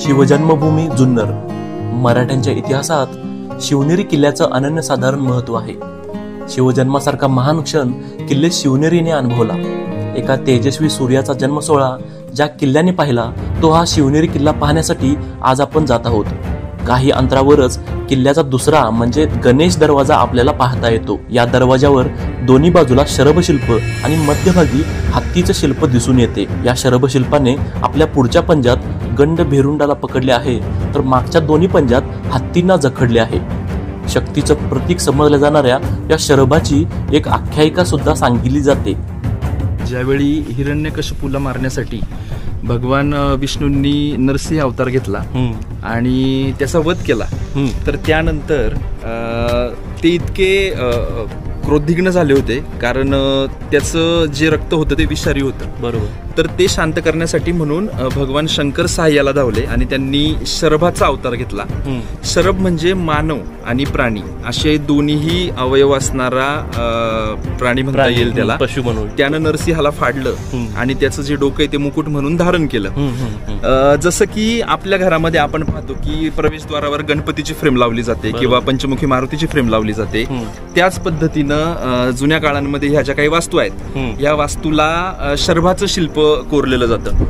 शिवजन्मभूमी जुन्नर. मराठ्यांच्या इतिहासात शिवनेरी किल्ल्याचं अनन्यसाधारण महत्व आहे. शिवजन्मासारखा महान क्षण किल्ले शिवनेरीने अनुभवला. एका तेजस्वी सूर्याचा जन्म सोहळा ज्या किल्ल्याने पाहिला तो हा शिवनेरी किल्ला पाहण्यासाठी आज आपण जात आहोत. काही अंतरावरच किल्ल्याचा दुसरा म्हणजे गणेश दरवाजा आपल्याला पाहता येतो. या दरवाजावर दोन्ही बाजूला शरभशिल्प आणि मध्यभागी हत्तीचं शिल्प दिसून येते. या शरभशिल्पाने आपल्या पुढच्या पंजात गंड भेरुंडाला पकडले आहे, तर मागच्या दोन्ही पंजात हत्तींना जखडले आहे. शक्तीचं प्रतीक समजल्या जाणाऱ्या या शरभाची एक आख्यायिका सुद्धा सांगितली जाते. ज्यावेळी हिरण्यकशिपूला मारण्यासाठी भगवान विष्णूंनी नरसिंह अवतार घेतला आणि त्याचा वध केला, तर त्यानंतर ते इतके क्रोधिग्न झाले होते, कारण त्याचं जे रक्त होतं ते विषारी होतं. बरोबर. तर ते शांत करण्यासाठी म्हणून भगवान शंकर सहाय्याला धावले आणि त्यांनी शरभाचा अवतार घेतला. शरभ म्हणजे मानव आणि प्राणी असे दोन्हीही अवयव असणारा प्राणी म्हणता येईल त्याला, पशु म्हणून. त्यानं नरसिंहाला फाडलं आणि त्याचं जे डोकं आहे ते मुकुट म्हणून धारण केलं. जसं की आपल्या घरामध्ये आपण पाहतो की प्रवेशद्वारावर गणपतीची फ्रेम लावली जाते किंवा पंचमुखी मारुतीची फ्रेम लावली जाते, त्याच पद्धतीनं जुन्या काळांमध्ये ह्या ज्या काही वास्तू आहेत या वास्तूला शरभाचं शिल्प कोरलेलं जातं.